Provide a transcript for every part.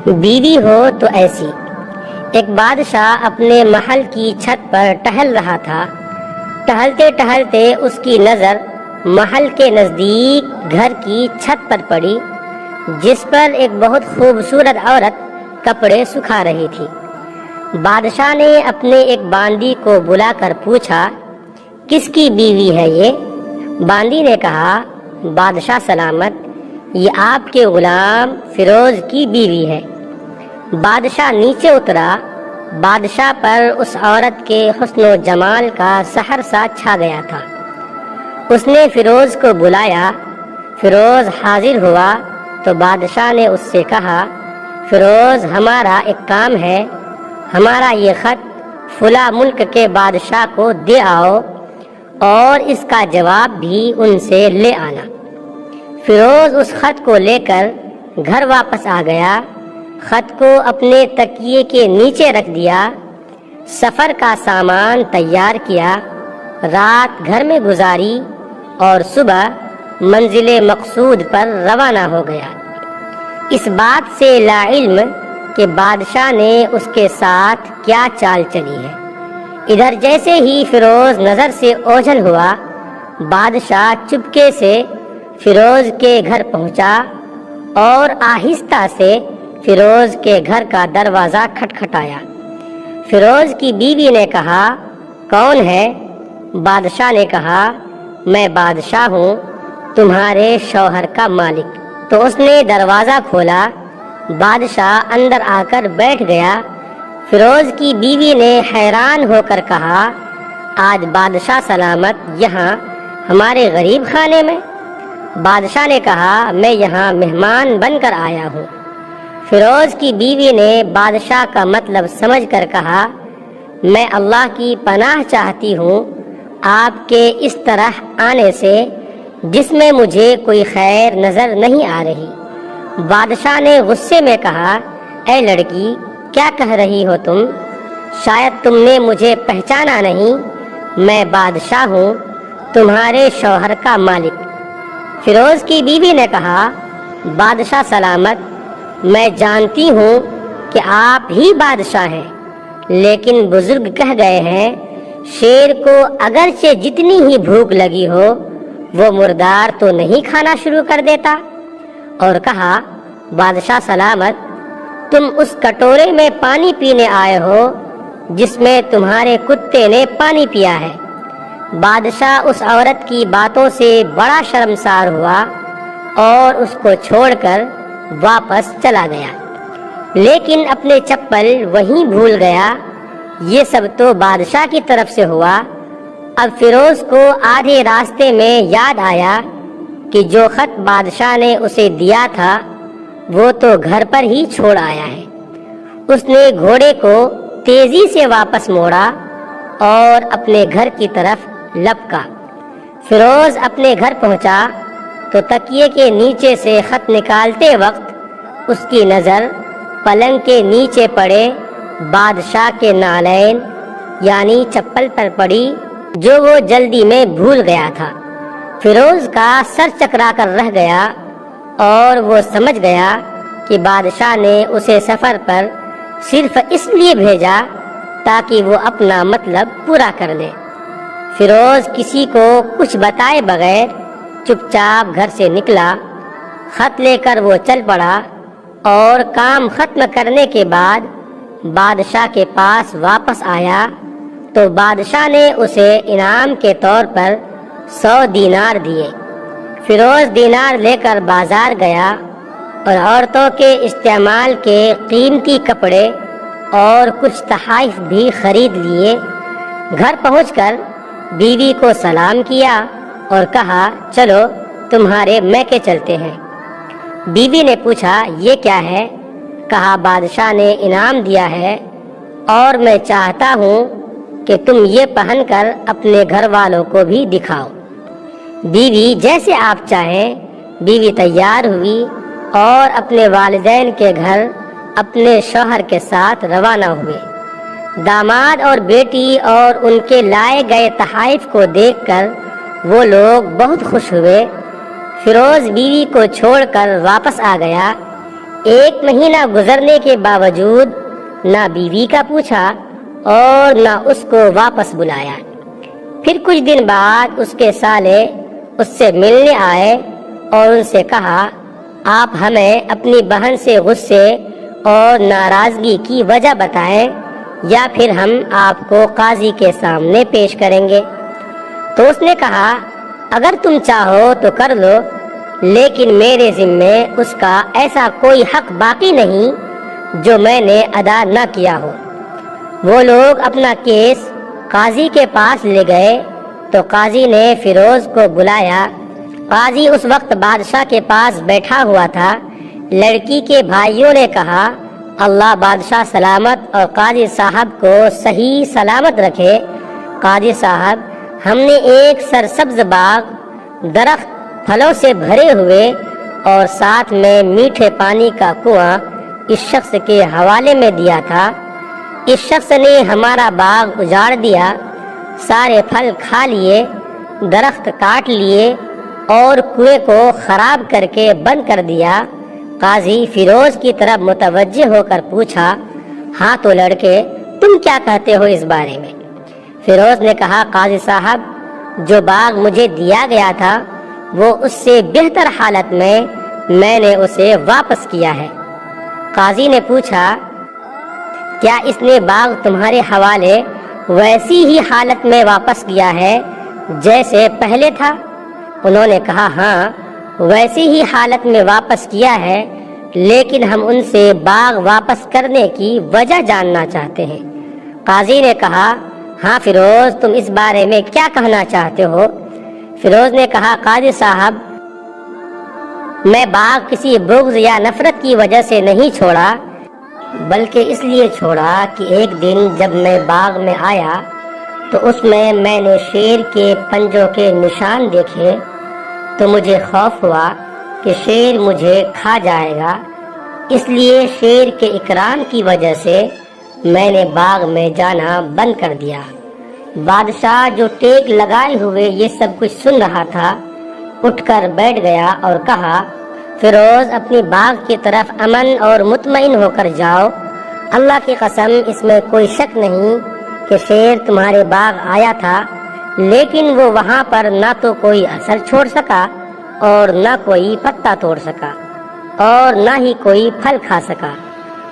بیوی ہو تو ایسی۔ ایک بادشاہ اپنے محل کی چھت پر ٹہل رہا تھا۔ ٹہلتے ٹہلتے اس کی نظر محل کے نزدیک گھر کی چھت پر پڑی، جس پر ایک بہت خوبصورت عورت کپڑے سکھا رہی تھی۔ بادشاہ نے اپنے ایک باندی کو بلا کر پوچھا، کس کی بیوی ہے یہ؟ باندی نے کہا، بادشاہ سلامت، یہ آپ کے غلام فیروز کی بیوی ہے۔ بادشاہ نیچے اترا۔ بادشاہ پر اس عورت کے حسن و جمال کا سحر سا چھا گیا تھا۔ اس نے فیروز کو بلایا۔ فیروز حاضر ہوا تو بادشاہ نے اس سے کہا، فیروز، ہمارا ایک کام ہے، ہمارا یہ خط فلاں ملک کے بادشاہ کو دے آؤ اور اس کا جواب بھی ان سے لے آنا۔ فیروز اس خط کو لے کر گھر واپس آ گیا۔ خط کو اپنے تکیے کے نیچے رکھ دیا، سفر کا سامان تیار کیا، رات گھر میں گزاری اور صبح منزل مقصود پر روانہ ہو گیا، اس بات سے لا علم کہ بادشاہ نے اس کے ساتھ کیا چال چلی ہے۔ ادھر جیسے ہی فیروز نظر سے اوجھل ہوا، بادشاہ چپکے سے فیروز کے گھر پہنچا اور آہستہ سے فیروز کے گھر کا دروازہ کھٹکھٹایا۔ فیروز کی بیوی نے کہا، کون ہے؟ بادشاہ نے کہا، میں بادشاہ ہوں، تمہارے شوہر کا مالک۔ تو اس نے دروازہ کھولا۔ بادشاہ اندر آ کر بیٹھ گیا۔ فیروز کی بیوی نے حیران ہو کر کہا، آج بادشاہ سلامت یہاں ہمارے غریب خانے میں؟ بادشاہ نے کہا، میں یہاں مہمان بن کر آیا ہوں۔ فیروز کی بیوی نے بادشاہ کا مطلب سمجھ کر کہا، میں اللہ کی پناہ چاہتی ہوں آپ کے اس طرح آنے سے، جس میں مجھے کوئی خیر نظر نہیں آ رہی۔ بادشاہ نے غصے میں کہا، اے لڑکی، کیا کہہ رہی ہو تم؟ شاید تم نے مجھے پہچانا نہیں، میں بادشاہ ہوں، تمہارے شوہر کا مالک۔ فیروز کی بیوی نے کہا، بادشاہ سلامت، میں جانتی ہوں کہ آپ ہی بادشاہ ہیں، لیکن بزرگ کہہ گئے ہیں، شیر کو اگرچہ جتنی ہی بھوک لگی ہو، وہ مردار تو نہیں کھانا شروع کر دیتا۔ اور کہا، بادشاہ سلامت، تم اس کٹورے میں پانی پینے آئے ہو جس میں تمہارے کتے نے پانی پیا ہے۔ بادشاہ اس عورت کی باتوں سے بڑا شرمسار ہوا اور اس کو چھوڑ کر واپس چلا گیا، لیکن اپنے چپل وہیں بھول گیا۔ یہ سب تو بادشاہ کی طرف سے ہوا۔ اب فیروز کو آدھے راستے میں یاد آیا کہ جو خط بادشاہ نے اسے دیا تھا وہ تو گھر پر ہی چھوڑ آیا ہے۔ اس نے گھوڑے کو تیزی سے واپس موڑا اور اپنے گھر کی طرف لپکا۔ فیروز اپنے گھر پہنچا تو تکیے کے نیچے سے خط نکالتے وقت اس کی نظر پلنگ کے نیچے پڑے بادشاہ کے نالین یعنی چپل پر پڑی، جو وہ جلدی میں بھول گیا تھا۔ فیروز کا سر چکرا کر رہ گیا اور وہ سمجھ گیا کہ بادشاہ نے اسے سفر پر صرف اس لیے بھیجا تاکہ وہ اپنا مطلب پورا کر لے۔ فیروز کسی کو کچھ بتائے بغیر چپ چاپ گھر سے نکلا۔ خط لے کر وہ چل پڑا اور کام ختم کرنے کے بعد بادشاہ کے پاس واپس آیا تو بادشاہ نے اسے انعام کے طور پر 100 دینار دیے۔ فیروز دینار لے کر بازار گیا اور عورتوں کے استعمال کے قیمتی کپڑے اور کچھ تحائف بھی خرید لیے۔ گھر پہنچ کر بیوی کو سلام کیا اور کہا، چلو تمہارے میکے چلتے ہیں۔ بیوی نے پوچھا، یہ کیا ہے؟ کہا، بادشاہ نے انعام دیا ہے اور میں چاہتا ہوں کہ تم یہ پہن کر اپنے گھر والوں کو بھی دکھاؤ۔ بیوی، جیسے آپ چاہیں۔ بیوی تیار ہوئی اور اپنے والدین کے گھر اپنے شوہر کے ساتھ روانہ ہوئے۔ داماد اور بیٹی اور ان کے لائے گئے تحائف کو دیکھ کر وہ لوگ بہت خوش ہوئے۔ فیروز بیوی کو چھوڑ کر واپس آ گیا۔ 1 مہینہ گزرنے کے باوجود نہ بیوی کا پوچھا اور نہ اس کو واپس بلایا۔ پھر کچھ دن بعد اس کے سالے اس سے ملنے آئے اور ان سے کہا، آپ ہمیں اپنی بہن سے غصے اور ناراضگی کی وجہ بتائیں یا پھر ہم آپ کو قاضی کے سامنے پیش کریں گے۔ تو اس نے کہا، اگر تم چاہو تو کر لو، لیکن میرے ذمے اس کا ایسا کوئی حق باقی نہیں جو میں نے ادا نہ کیا ہو۔ وہ لوگ اپنا کیس قاضی کے پاس لے گئے تو قاضی نے فیروز کو بلایا۔ قاضی اس وقت بادشاہ کے پاس بیٹھا ہوا تھا۔ لڑکی کے بھائیوں نے کہا، اللہ بادشاہ سلامت اور قاضی صاحب کو صحیح سلامت رکھے۔ قاضی صاحب، ہم نے ایک سرسبز باغ، درخت پھلوں سے بھرے ہوئے اور ساتھ میں میٹھے پانی کا کنواں اس شخص کے حوالے میں دیا تھا۔ اس شخص نے ہمارا باغ اجاڑ دیا، سارے پھل کھا لیے، درخت کاٹ لیے اور کنویں کو خراب کر کے بند کر دیا۔ قاضی فیروز کی طرف متوجہ ہو کر پوچھا، ہاں تو لڑکے، تم کیا کہتے ہو اس بارے میں؟ فیروز نے کہا، قاضی صاحب، جو باغ مجھے دیا گیا تھا وہ اس سے بہتر حالت میں نے اسے واپس کیا ہے۔ قاضی نے پوچھا، کیا اس نے باغ تمہارے حوالے ویسی ہی حالت میں واپس کیا ہے جیسے پہلے تھا؟ انہوں نے کہا، ہاں ویسی ہی حالت میں واپس کیا ہے، لیکن ہم ان سے باغ واپس کرنے کی وجہ جاننا چاہتے ہیں۔ قاضی نے کہا، ہاں فیروز، تم اس بارے میں کیا کہنا چاہتے ہو؟ فیروز نے کہا، قاضی صاحب، میں باغ کسی بغض یا نفرت کی وجہ سے نہیں چھوڑا، بلکہ اس لیے چھوڑا کہ ایک دن جب میں باغ میں آیا تو اس میں نے شیر کے پنجوں کے نشان دیکھے تو مجھے خوف ہوا کہ شیر مجھے کھا جائے گا، اس لیے شیر کے اکرام کی وجہ سے میں نے باغ میں جانا بند کر دیا۔ بادشاہ جو ٹیک لگائے ہوئے یہ سب کچھ سن رہا تھا اٹھ کر بیٹھ گیا اور کہا، فیروز، اپنی باغ کی طرف امن اور مطمئن ہو کر جاؤ۔ اللہ کی قسم، اس میں کوئی شک نہیں کہ شیر تمہارے باغ آیا تھا، لیکن وہ وہاں پر نہ تو کوئی اثر چھوڑ سکا اور نہ کوئی پتا توڑ سکا اور نہ ہی کوئی پھل کھا سکا۔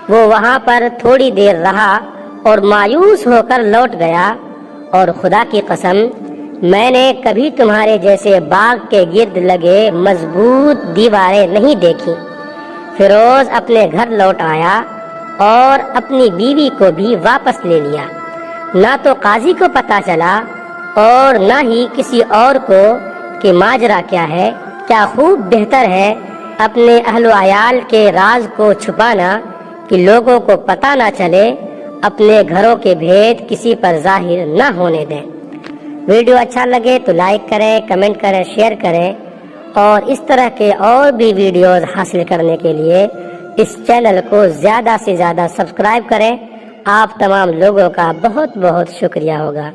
وہ وہاں پر تھوڑی دیر رہا اور مایوس ہو کر لوٹ گیا، اور خدا کی قسم، میں نے کبھی تمہارے جیسے باغ کے گرد لگے مضبوط دیواریں نہیں دیکھی۔ فیروز اپنے گھر لوٹ آیا اور اپنی بیوی کو بھی واپس لے لیا۔ نہ تو قاضی کو پتہ چلا اور نہ ہی کسی اور کو کہ ماجرا کیا ہے۔ کیا خوب بہتر ہے اپنے اہل و عیال کے راز کو چھپانا کہ لوگوں کو پتہ نہ چلے، اپنے گھروں کے بھید کسی پر ظاہر نہ ہونے دیں۔ ویڈیو اچھا لگے تو لائک کریں، کمنٹ کریں، شیئر کریں، اور اس طرح کے اور بھی ویڈیوز حاصل کرنے کے لیے اس چینل کو زیادہ سے زیادہ سبسکرائب کریں۔ آپ تمام لوگوں کا بہت بہت شکریہ ہوگا۔